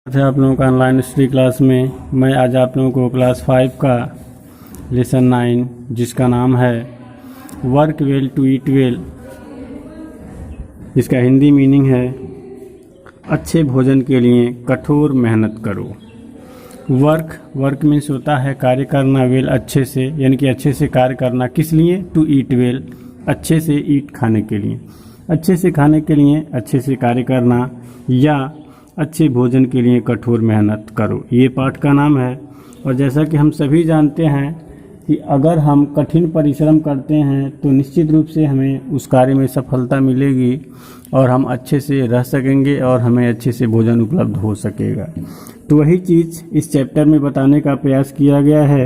थे आप लोगों का ऑनलाइन स्टडी क्लास में। मैं आज आप लोगों को क्लास 5 का लेसन 9 जिसका नाम है work well to eat well, जिसका हिंदी मीनिंग है अच्छे भोजन के लिए कठोर मेहनत करो। वर्क मीन्स होता है कार्य करना, वेल अच्छे से, यानी कि अच्छे से कार्य करना। किस लिए? टू ईट वेल, अच्छे से ईट खाने के लिए, अच्छे से खाने के लिए अच्छे से कार्य करना, या अच्छे भोजन के लिए कठोर मेहनत करो, ये पाठ का नाम है। और जैसा कि हम सभी जानते हैं कि अगर हम कठिन परिश्रम करते हैं तो निश्चित रूप से हमें उस कार्य में सफलता मिलेगी और हम अच्छे से रह सकेंगे और हमें अच्छे से भोजन उपलब्ध हो सकेगा। तो वही चीज़ इस चैप्टर में बताने का प्रयास किया गया है।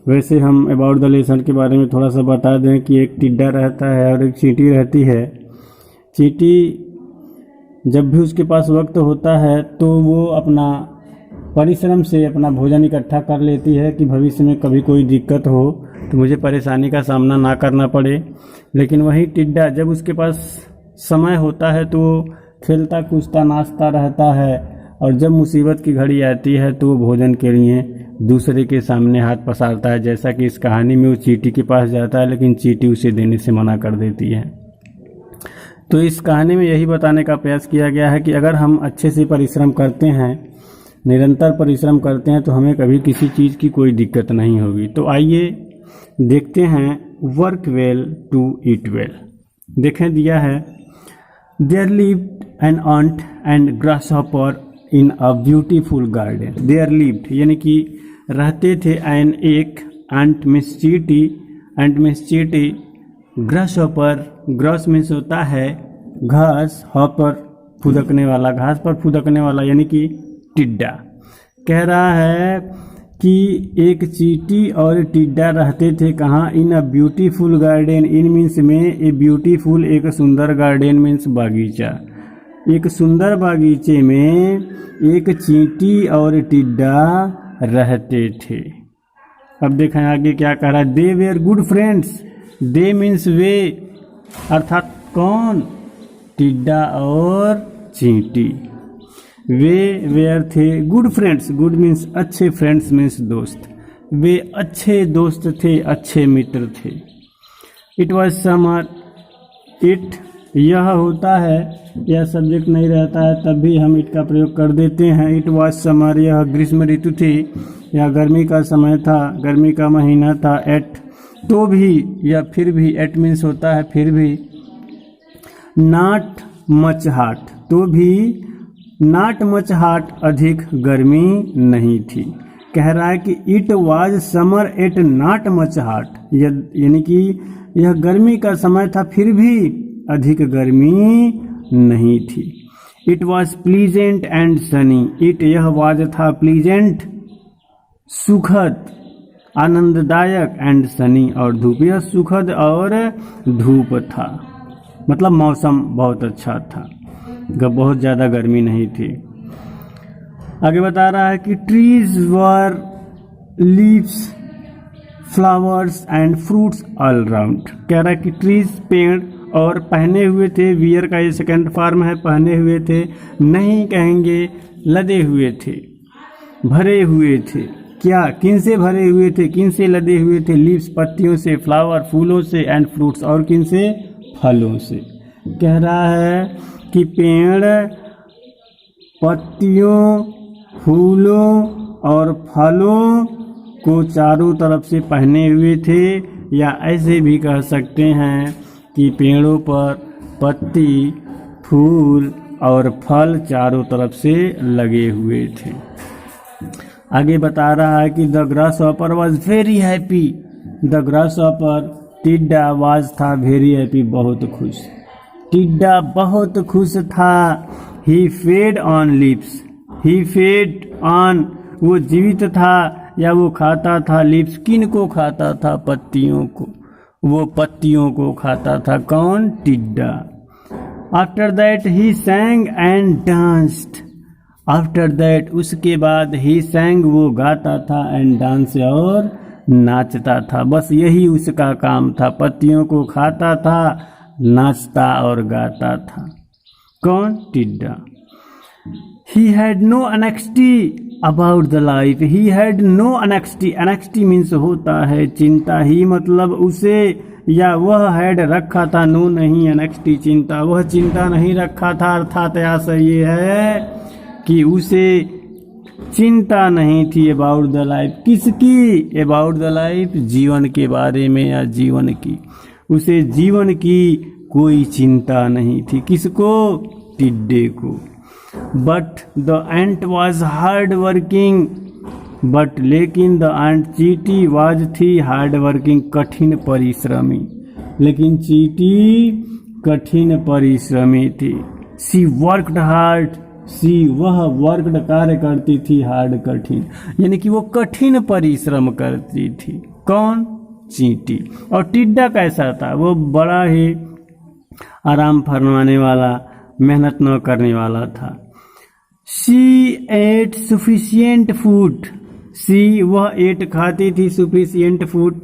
वैसे हम अबाउट द लेसन के बारे में थोड़ा सा बता दें कि एक टिड्डा रहता है और एक चींटी रहती है। चींटी जब भी उसके पास वक्त होता है तो वो अपना परिश्रम से अपना भोजन इकट्ठा कर लेती है कि भविष्य में कभी कोई दिक्कत हो तो मुझे परेशानी का सामना ना करना पड़े। लेकिन वही टिड्डा जब उसके पास समय होता है तो वो खेलता कूदता नाचता रहता है, और जब मुसीबत की घड़ी आती है तो वो भोजन के लिए दूसरे के सामने हाथ पसारता है। जैसा कि इस कहानी में वो चींटी के पास जाता है लेकिन चींटी उसे देने से मना कर देती है। तो इस कहानी में यही बताने का प्रयास किया गया है कि अगर हम अच्छे से परिश्रम करते हैं, निरंतर परिश्रम करते हैं, तो हमें कभी किसी चीज़ की कोई दिक्कत नहीं होगी। तो आइए देखते हैं work well to eat well. देखें दिया है, there lived an ant and grasshopper in a beautiful garden. There lived यानी कि रहते थे, एन एक, अंट मीन्स चींटी, अंट मीन्स चींटी, ग्रासहॉपर, ग्रास मीन्स होता है घास, हॉपर फुदकने वाला, घास पर फुदकने वाला यानी कि टिड्डा। कह रहा है कि एक चींटी और टिड्डा रहते थे कहाँ? In a beautiful garden. In means में ए ब्यूटीफुल, एक सुंदर, गार्डन मीन्स बागीचा। एक सुंदर बागीचे में एक चींटी और टिड्डा रहते थे। अब देखें आगे क्या कह रहा है, they were good friends. They means वे, अर्थात कौन? टिड्डा और चींटी। वे वेयर थे गुड फ्रेंड्स। गुड मीन्स अच्छे, फ्रेंड्स मीन्स दोस्त। वे अच्छे दोस्त थे, अच्छे मित्र थे। It was summer. इट यह होता है, यह सब्जेक्ट नहीं रहता है तब भी हम इट का प्रयोग कर देते हैं। इट वॉज समर, यह ग्रीष्म ऋतु थी, यह गर्मी का समय था, गर्मी का महीना था। एट तो भी या फिर भी, एट मीन्स होता है फिर भी। नॉट मच हॉट, तो भी नॉट मच हॉट, अधिक गर्मी नहीं थी। कह रहा है कि it was summer at not much hot, यानी कि यह गर्मी का समय था फिर भी अधिक गर्मी नहीं थी। It was pleasant and Sunny. It यह वाज था, प्लीजेंट सुखद, आनंददायक, एंड सनी और धूप, यह सुखद और धूप था, मतलब मौसम बहुत अच्छा था, बहुत ज़्यादा गर्मी नहीं थी। आगे बता रहा है कि trees were leaves flowers and fruits all round. कह रहा है कि ट्रीज पेड़, और पहने हुए थे, वियर का ये सेकंड फॉर्म है, पहने हुए थे, नहीं कहेंगे लदे हुए थे, भरे हुए थे। क्या? किन से भरे हुए थे, किन से लदे हुए थे? लीव्स पत्तियों से, फ्लावर फूलों से, एंड फ्रूट्स और किन से? फलों से। कह रहा है कि पेड़ पत्तियों, फूलों और फलों को चारों तरफ से पहने हुए थे, या ऐसे भी कह सकते हैं कि पेड़ों पर पत्ती, फूल और फल चारों तरफ से लगे हुए थे। आगे बता रहा है कि the grasshopper was very happy. The grasshopper, टिड्डा, वाज था, वेरी हैप्पी, बहुत खुश। टिड्डा बहुत खुश था। He fed on leaves. He fed on, वो जीवित था या वो खाता था। लीव्स किन को खाता था? पत्तियों को। वो पत्तियों को खाता था। कौन? टिड्डा। After that he सैंग and danced. After that, उसके बाद, ही सैंग, वो गाता था, एंड डांस, और नाचता था। बस यही उसका काम था, पत्तियों को खाता था, नाचता और गाता था। कौन? टिड्डा। He had no anxiety about the life. He had no anxiety. Anxiety means होता है चिंता ही, मतलब उसे या वह हैड रखा था, नो नहीं, anxiety चिंता, वह चिंता नहीं रखा था, अर्थात आशय ये है कि उसे चिंता नहीं थी अबाउट द लाइफ। किसकी? अबाउट द लाइफ, जीवन के बारे में या जीवन की, उसे जीवन की कोई चिंता नहीं थी। किसको? टिड्डे को। But the ant was hard working, but लेकिन द एंट चींटी वाज थी हार्ड वर्किंग, कठिन परिश्रमी, लेकिन चींटी कठिन परिश्रमी थी। सी वर्कड हार्ड, सी वह वर्कड कार्य करती थी, हार्ड कठिन, यानी कि वो कठिन परिश्रम करती थी। कौन? चींटी। और टिड्डा कैसा था? वो बड़ा ही आराम फरमाने वाला, मेहनत न करने वाला था। शी एट सफिशियंट फूड, सी वह एट खाती थी, सफिशियंट फूड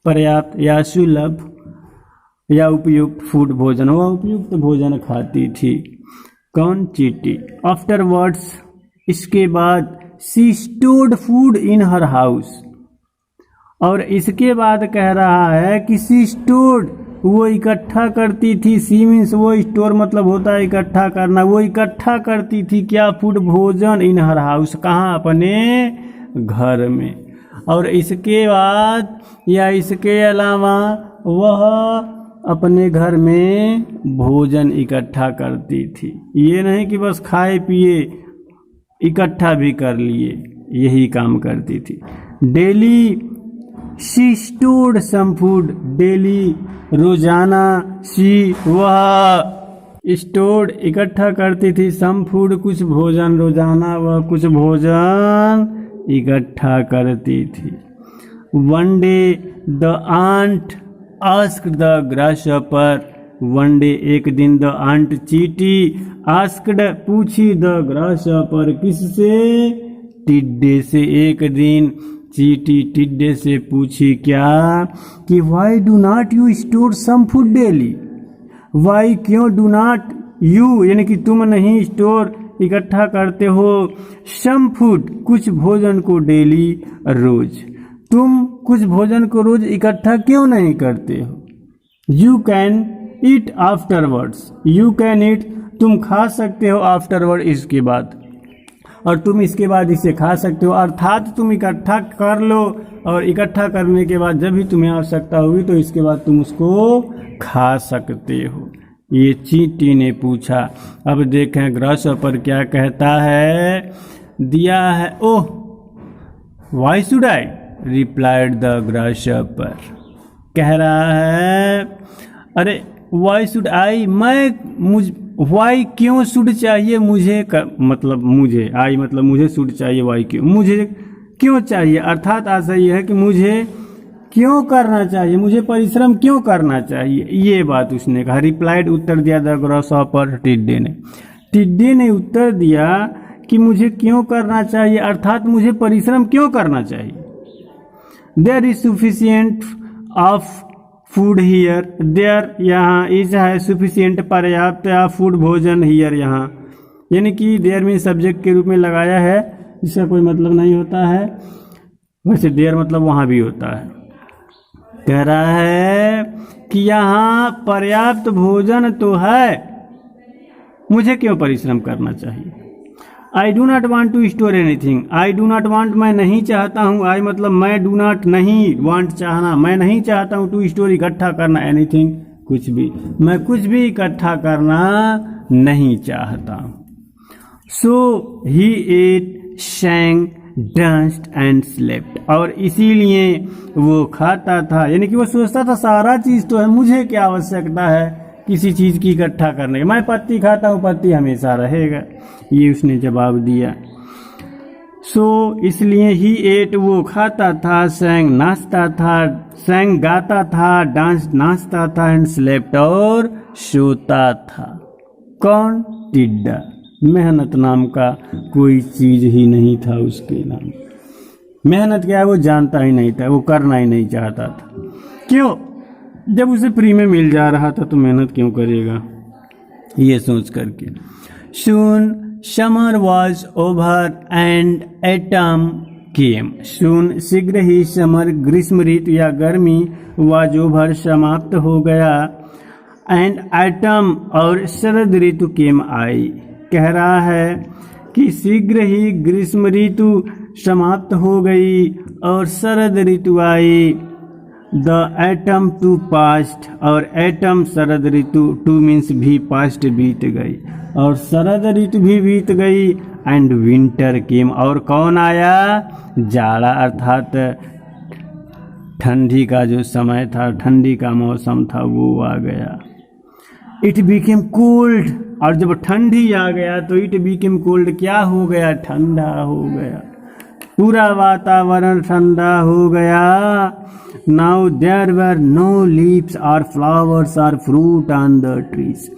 पर्याप्त या सुलभ या उपयुक्त, फूड भोजन, वह उपयुक्त भोजन खाती थी। कौन? चींटी। आफ्टरवर्ड्स, इसके बाद, she stored food in her house, और इसके बाद कह रहा है कि शी स्टोर्ड, वो इकट्ठा करती थी। सी मीन्स वो, स्टोर मतलब होता है इकट्ठा करना, वो इकट्ठा करती थी क्या? फूड भोजन, इन हर हाउस, कहाँ? अपने घर में। और इसके बाद या इसके अलावा वह अपने घर में भोजन इकट्ठा करती थी। ये नहीं कि बस खाए पिए, इकट्ठा भी कर लिए, यही काम करती थी। Daily she stored some food, daily रोजाना, शी वह स्टोर्ड इकट्ठा करती थी, सम फूड कुछ भोजन, रोजाना वह कुछ भोजन इकट्ठा करती थी। One day the ant asked the grasshopper, one day एक दिन, द आंट चींटी, आस्क्ड पूछी, द ग्रासहॉपर किससे? टिड्डे से। एक दिन चींटी टिड्डे से पूछी क्या? कि why do not you store some food daily, why क्यों, डू नॉट यू यानी कि तुम नहीं, स्टोर इकट्ठा करते हो, सम फूड कुछ भोजन को डेली रोज, तुम कुछ भोजन को रोज इकट्ठा क्यों नहीं करते हो? You can eat afterwards, you can eat तुम खा सकते हो, आफ्टरवर्ड इसके बाद, और तुम इसके बाद इसे खा सकते हो, अर्थात तुम इकट्ठा कर लो, और इकट्ठा करने के बाद जब भी तुम्हें आवश्यकता होगी तो इसके बाद तुम उसको खा सकते हो। ये चींटी ने पूछा। अब देखें ग्रासहॉपर क्या कहता है, दिया है। Oh why should I, replied the grasshopper, कह रहा है अरे वाई शुड आई, वाई क्यों शुड चाहिए मुझे, मतलब मुझे, आई मतलब मुझे, शुड चाहिए, वाई क्यों, मुझे क्यों चाहिए, अर्थात आशय यह है कि मुझे क्यों करना चाहिए, मुझे परिश्रम क्यों करना चाहिए, ये बात उसने कहा। रिप्लाइड उत्तर दिया द ग्रासहॉपर, टिड्डे ने उत्तर दिया कि मुझे क्यों करना चाहिए, अर्थात मुझे परिश्रम क्यों करना चाहिए। There is sufficient of food here, there यहाँ इज है सफिशिएंट पर्याप्त, या फूड भोजन, हियर यहाँ, यानी कि देयर में सब्जेक्ट के रूप में लगाया है, इसका कोई मतलब नहीं होता है, वैसे देयर मतलब वहाँ भी होता है। कह रहा है कि यहाँ पर्याप्त भोजन तो है, मुझे क्यों परिश्रम करना चाहिए। I do not want to store anything, I do not want मैं नहीं चाहता हूँ, आई मतलब मैं, डू नॉट नहीं, वॉन्ट चाहना, मैं नहीं चाहता हूँ, टू स्टोर इकट्ठा करना, एनीथिंग कुछ भी, मैं कुछ भी इकट्ठा करना नहीं चाहता हूँ। So he ate, sang, danced and slept, और इसीलिए वो खाता था, यानी कि वो सोचता था सारा चीज तो है, मुझे क्या आवश्यकता है किसी चीज की इकट्ठा करने की, मैं पत्ती खाता हूँ, पत्ती हमेशा रहेगा, ये उसने जवाब दिया। सो इसलिए ही एट वो खाता था, सैंग नाचता था, सैंग गाता था, डांस नाचता था, एंड स्लेप्ट और सोता था। कौन? टिड्डा। मेहनत नाम का कोई चीज ही नहीं था उसके नाम। मेहनत क्या है वो जानता ही नहीं था, वो करना ही नहीं चाहता था। क्यों? जब उसे फ्री में मिल जा रहा था तो मेहनत क्यों करेगा, ये सोच करके। Soon summer was over and autumn came. Soon शीघ्र ही समर ग्रीष्म ऋतु या गर्मी वॉज ओवर समाप्त हो गया, एंड एटम और शरद ऋतु केम आई। कह रहा है कि शीघ्र ही ग्रीष्म ऋतु समाप्त हो गई और शरद ऋतु आई। द एटम टू पास्ट, और एटम शरद ऋतु, टू मीन्स भी, पास्ट बीत गई और शरद ऋतु भी बीत गई। एंड विंटर केम, और कौन आया? जाड़ा अर्थात ठंडी का जो समय था, ठंडी का मौसम था, वो आ गया। इट बिकेम कोल्ड, और जब ठंडी आ गया तो इट बिकेम कोल्ड, क्या हो गया? ठंडा हो गया, पूरा वातावरण ठंडा हो गया। Now there were no leaves और फ्लावर्स और फ्रूट ऑन द ट्रीज।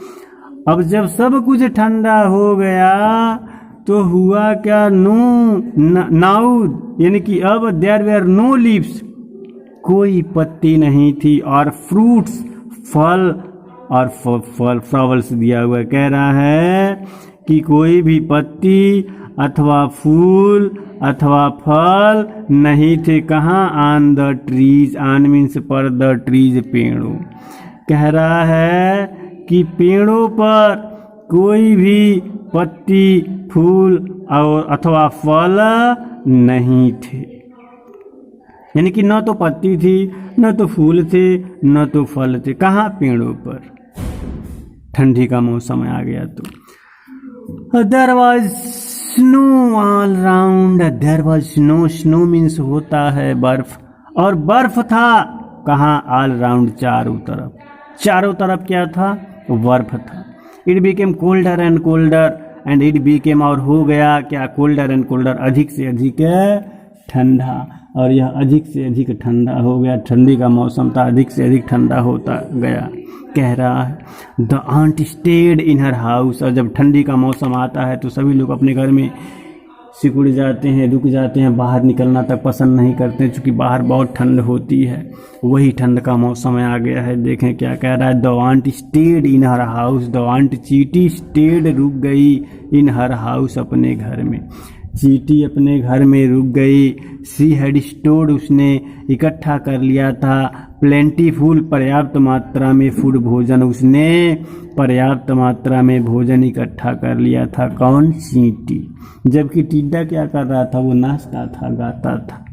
अब जब सब कुछ ठंडा हो गया तो हुआ क्या? नाउ यानी कि अब देयर वर नो लीव्स, कोई पत्ती नहीं थी, और फ्रूट्स, फल, और फ्लावर्स दिया हुआ कह रहा है कि कोई भी पत्ती अथवा फूल अथवा फल नहीं थे। कहाँ? On the trees, on means पर, द ट्रीज पेड़ों। कह रहा है कि पेड़ों पर कोई भी पत्ती, फूल और अथवा फल नहीं थे। यानी कि न तो पत्ती थी, न तो फूल थे, न तो फल थे। कहाँ? पेड़ों पर। ठंडी का मौसम आ गया तो there was snow all round, there was snow, snow means होता है बर्फ, और बर्फ था कहाँ? ऑल राउंड, चारों तरफ। चारों तरफ क्या था? बर्फ था। It became colder and colder, and it became, और हो गया क्या? कोल्डर एंड कोल्डर, अधिक से अधिक ठंडा, और यह अधिक से अधिक ठंडा हो गया। ठंडी का मौसम था, अधिक से अधिक ठंडा होता गया। कह रहा है the ant stayed in her house, और जब ठंडी का मौसम आता है तो सभी लोग अपने घर में सिकुड़ जाते हैं, रुक जाते हैं, बाहर निकलना तक पसंद नहीं करते क्योंकि बाहर बहुत ठंड होती है। वही ठंड का मौसम आ गया है। देखें क्या कह रहा है? The ant stayed in her house, the ant चींटी स्टेड रुक गई, इन हर हाउस अपने घर में। चींटी अपने घर में रुक गई। सी हैड स्टोर्ड, उसने इकट्ठा कर लिया था। प्लेंटीफुल, पर्याप्त मात्रा में। फूड, भोजन, उसने पर्याप्त मात्रा में भोजन इकट्ठा कर लिया था। कौन? चींटी। जबकि टिड्डा क्या कर रहा था? वो नाचता था, गाता था।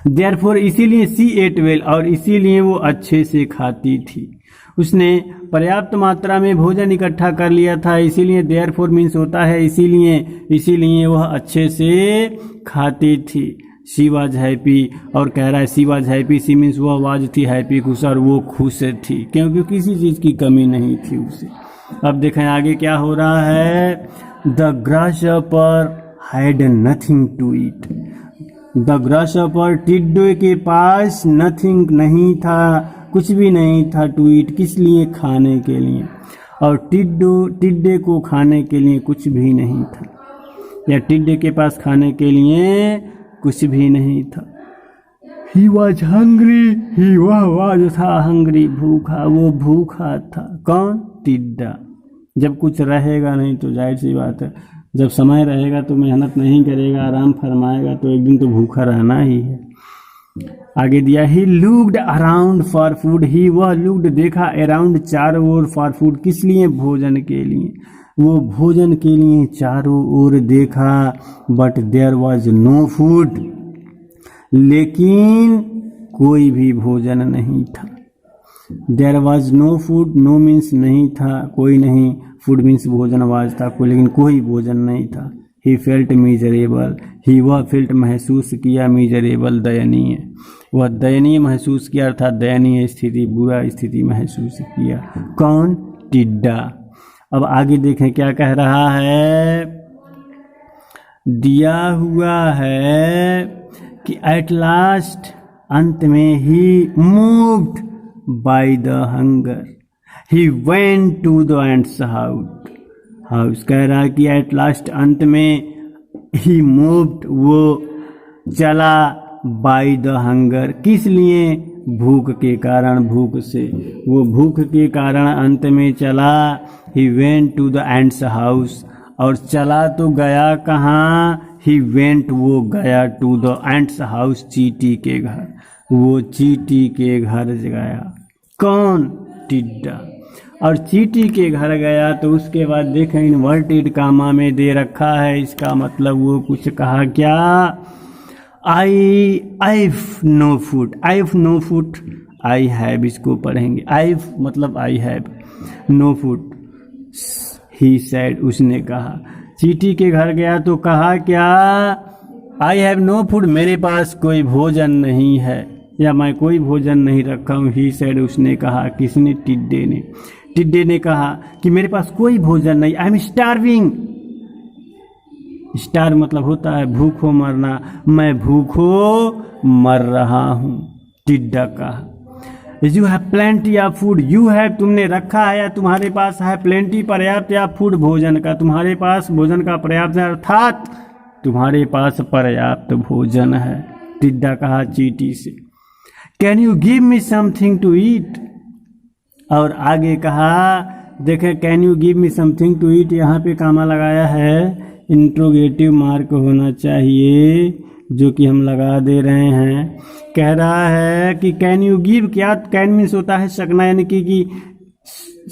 देयरफॉर, इसीलिए सी एट वेल, और इसीलिए वो अच्छे से खाती थी। उसने पर्याप्त मात्रा में भोजन इकट्ठा कर लिया था, इसीलिए देयरफॉर मीन्स होता है इसीलिए वह अच्छे से खाती थी। शी वाज हैप्पी, और कह रहा है she was happy, she means वह वाज थी हैप्पी, खुश, और वो खुश थी क्योंकि किसी चीज़ की कमी नहीं थी उसे। अब देखें आगे क्या हो रहा है। The grasshopper had nothing to eat, the grasshopper, टिड्डे के पास नथिंग नहीं था, कुछ भी नहीं था, टू ईट, किस लिए? खाने के लिए। और टिड्डे को खाने के लिए कुछ भी नहीं था, या टिड्डे के पास खाने के लिए कुछ भी नहीं था। ही वॉज हंग्री, वह था हंग्री, भूखा, वो भूखा था। कौन? टिड्डा। जब कुछ रहेगा नहीं तो जाहिर सी बात है, जब समय रहेगा तो मेहनत नहीं करेगा, आराम फरमाएगा, तो एक दिन तो भूखा रहना ही है। आगे दिया, he looked around for food, he वह लुक्ड देखा, अराउंड चारों ओर, फॉर फूड किस लिए? भोजन के लिए। वो भोजन के लिए चारों ओर देखा। But there was no food, लेकिन कोई भी भोजन नहीं था। There was no food, no means नहीं था, कोई नहीं, फूड मीन्स भोजन, वाज था कोई, लेकिन कोई भोजन नहीं था। ही फेल्ट मिजरेबल, ही वह फेल्ट महसूस किया, मिजरेबल दयनीय, वह दयनीय महसूस किया, अर्थात दयनीय स्थिति, बुरा स्थिति महसूस किया। कौन? टिड्डा। अब आगे देखें क्या कह रहा है। दिया हुआ है कि एट लास्ट, अंत में, he moved by the hunger, he went to the ant's house. कह रहा है कि एट लास्ट, अंत में, ही मूव्ड, वो चला, बाय द हंगर, किस लिए? भूख के कारण, भूख से, वो भूख के कारण अंत में चला। He went to the ant's house, और चला तो गया कहाँ, ही वेंट, वो गया टू द एंट्स हाउस, चींटी के घर, वो चींटी के घर गया। कौन, टिड्डा। और चींटी के घर गया तो उसके बाद देखें इन्वर्टेड कामा में दे रखा है, इसका मतलब वो कुछ कहा क्या, I've no food, I've no food, I have, इसको पढ़ेंगे, I've मतलब I have, no food, he said, उसने कहा। चींटी के घर गया तो कहा क्या, I have no food, मेरे पास कोई भोजन नहीं है, या मैं कोई भोजन नहीं रखा हूँ। he said, उसने कहा, किसने, टिड्डे ने। टिड्डे ने कहा कि मेरे पास कोई भोजन नहीं, I am starving, स्टार मतलब होता है भूखों मरना, मैं भूखों मर रहा हूँ, टिड्डा कहा। You have plenty of food, you have तुमने रखा है या तुम्हारे पास है, प्लेंटी पर्याप्त, या फूड भोजन का, तुम्हारे पास भोजन का पर्याप्त है, अर्थात तुम्हारे पास पर्याप्त भोजन है, टिड्डा कहा चींटी से। Can you give me something to eat, और आगे कहा, देखें can you give me something to eat, यहाँ पे कामा लगाया है, इंट्रोगेटिव मार्क होना चाहिए, जो कि हम लगा दे रहे हैं। कह रहा है कि कैन यू गिव, क्या कैन मीन्स होता है सकना, यानी कि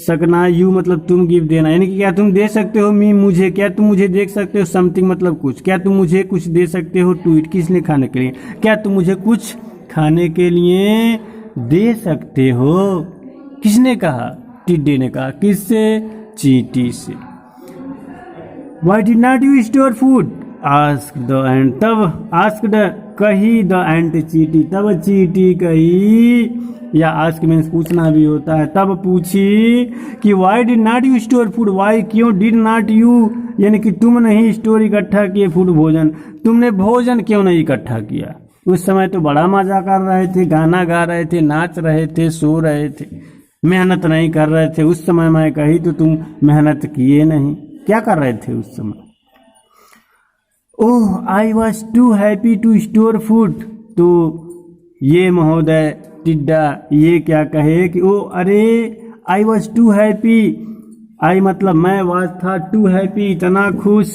सकना, यू मतलब तुम, गिव देना, यानी कि क्या तुम दे सकते हो, मी मुझे, क्या तुम मुझे देख सकते हो, समथिंग मतलब कुछ, क्या तुम मुझे कुछ दे सकते हो, टू ईट किसने खाने के लिए, क्या तुम मुझे कुछ खाने के लिए दे सकते हो, किसने कहा, टिड्डे ने कहा, किससे, चींटी से। Why did not you store food? Asked the ant. तब asked कही the ant, चींटी, तब चींटी कही, या ask मीन्स पूछना भी होता है, तब पूछी कि why did not you store food? Why क्यों, did not you यानी कि तुम नहीं स्टोर इकट्ठा किए, फूड भोजन, तुमने भोजन क्यों नहीं इकट्ठा किया। उस समय तो बड़ा मजा कर रहे थे, गाना गा रहे थे, नाच रहे थे, सो रहे थे, मेहनत नहीं कर रहे थे। उस समय मैं कही तो तुम मेहनत किए नहीं, क्या कर रहे थे उस समय। Oh I was too happy to store food, तो ये महोदय टिड्डा ये क्या कहे कि ओ अरे, आई वॉज टू हैप्पी, आई मतलब मैं, वाज था, टू हैप्पी इतना खुश,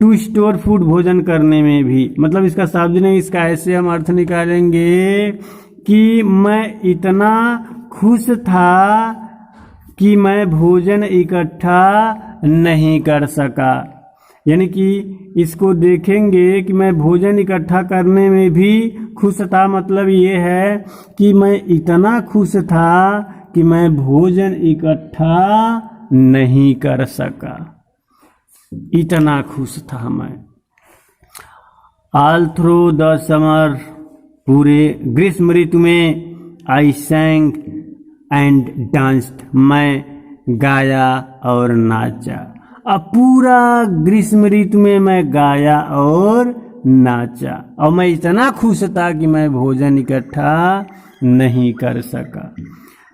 टू स्टोर फूड भोजन करने में भी, मतलब इसका शब्द नहीं, इसका ऐसे हम अर्थ निकालेंगे कि मैं इतना खुश था कि मैं भोजन इकट्ठा नहीं कर सका, यानी कि इसको देखेंगे कि मैं भोजन इकट्ठा करने में भी खुश था, मतलब ये है कि मैं इतना खुश था कि मैं भोजन इकट्ठा नहीं कर सका, इतना खुश था मैं। ऑल थ्रू द समर, पूरे ग्रीष्म ऋतु में, आई सैंग एंड डांस्ड, मैं गाया और नाचा। अब पूरा ग्रीष्म ऋतु में मैं गाया और नाचा, और मैं इतना खुश था कि मैं भोजन इकट्ठा नहीं कर सका।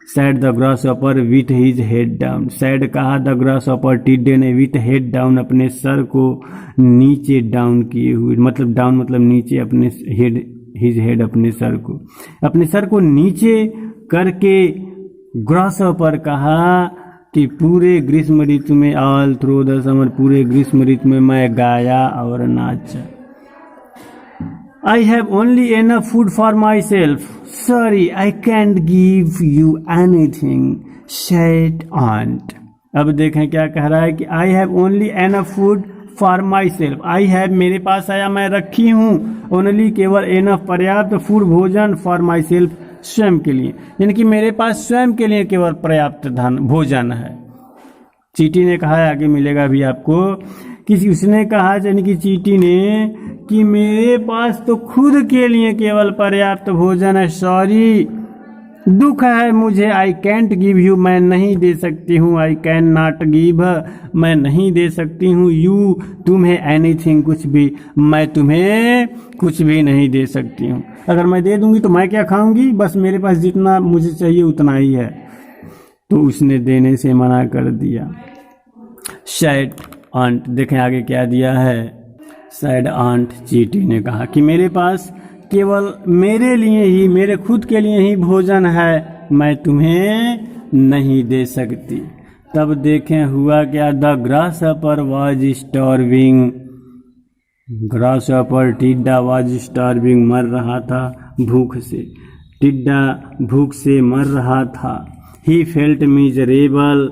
Sad the grasshopper with his head down, sad कहा द ग्रासहॉपर, टिड्डे ने, विथ हेड डाउन अपने सर को नीचे डाउन किए हुए, मतलब डाउन मतलब नीचे, अपने हेड, हिज हेड अपने सर को नीचे करके ग्रासहॉपर कहा कि पूरे ग्रीष्म ऋतु में, ऑल थ्रू द समर, पूरे ग्रीष्म ऋतु में मैं गाया और नाचा। I have only enough food for myself. Sorry, I can't give you anything, said aunt. अब देखें क्या कह रहा है कि I have only enough food for myself. I have मेरे पास आया, मैं रखी हूँ, only केवल, enough पर्याप्त, food भोजन, for myself स्वयं के लिए, यानी कि मेरे पास स्वयं के लिए केवल पर्याप्त धन भोजन है। चींटी ने कहा, आगे मिलेगा भी आपको, किसी उसने कहा, यानी कि चींटी ने, कि मेरे पास तो खुद के लिए केवल पर्याप्त भोजन है, सॉरी दुख है मुझे, आई कैंट गिव यू, मैं नहीं दे सकती हूँ, आई कैन नॉट गिव, मैं नहीं दे सकती हूँ, यू तुम्हें, एनीथिंग कुछ भी, मैं तुम्हें कुछ भी नहीं दे सकती हूँ। अगर मैं दे दूंगी तो मैं क्या खाऊंगी, बस मेरे पास जितना मुझे चाहिए उतना ही है, तो उसने देने से मना कर दिया। सैड आंट, देखें आगे क्या दिया है, सैड आंट, चींटी ने कहा कि मेरे पास केवल मेरे लिए ही, मेरे खुद के लिए ही भोजन है, मैं तुम्हें नहीं दे सकती। तब देखें हुआ क्या, the grasshopper was starving, grasshopper टिड्डा वाज स्टार्विंग मर रहा था भूख से, टिड्डा भूख से मर रहा था। He felt miserable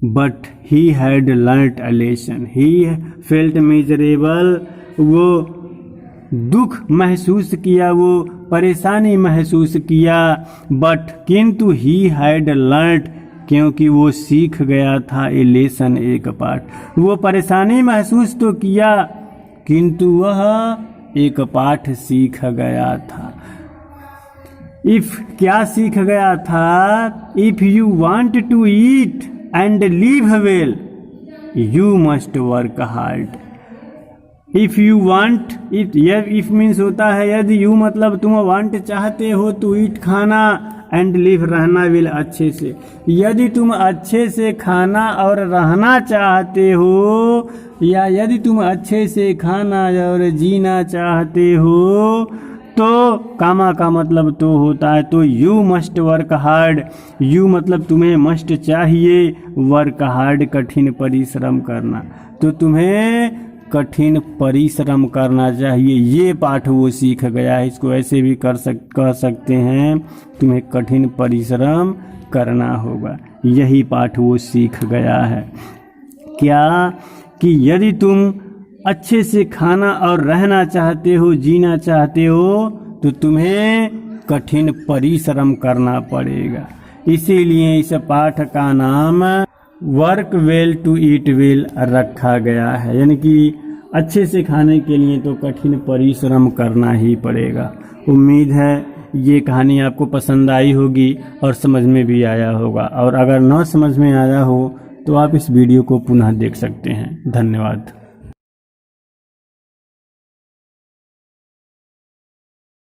but he had learned a lesson, he felt miserable, वो दुख महसूस किया, वो परेशानी महसूस किया, बट किंतु ही हैड लर्नड, क्योंकि वो सीख गया था ए लेसन, एक पाठ। वो परेशानी महसूस तो किया किंतु वह एक पाठ सीख गया था। इफ क्या सीख गया था, if you want to eat and live well you must work hard. If you want, if means होता है यदि, यू मतलब तुम वांट चाहते हो तो ईट खाना, एंड लिव रहना वेल अच्छे से, यदि तुम अच्छे से खाना और रहना चाहते हो, या यदि तुम अच्छे से खाना और जीना चाहते हो तो कामा का मतलब तो होता है, तो you must work hard, you मतलब तुम्हें मस्ट चाहिए, वर्क हार्ड कठिन परिश्रम करना, तो तुम्हें कठिन परिश्रम करना चाहिए। ये पाठ वो सीख गया है, इसको ऐसे भी कह सकते हैं, तुम्हें कठिन परिश्रम करना होगा, यही पाठ वो सीख गया है। क्या कि यदि तुम अच्छे से खाना और रहना चाहते हो, जीना चाहते हो, तो तुम्हें कठिन परिश्रम करना पड़ेगा। इसीलिए इस पाठ का नाम work well to eat well रखा गया है, यानी कि अच्छे से खाने के लिए तो कठिन परिश्रम करना ही पड़ेगा। उम्मीद है ये कहानी आपको पसंद आई होगी और समझ में भी आया होगा, और अगर न समझ में आया हो तो आप इस वीडियो को पुनः देख सकते हैं। धन्यवाद।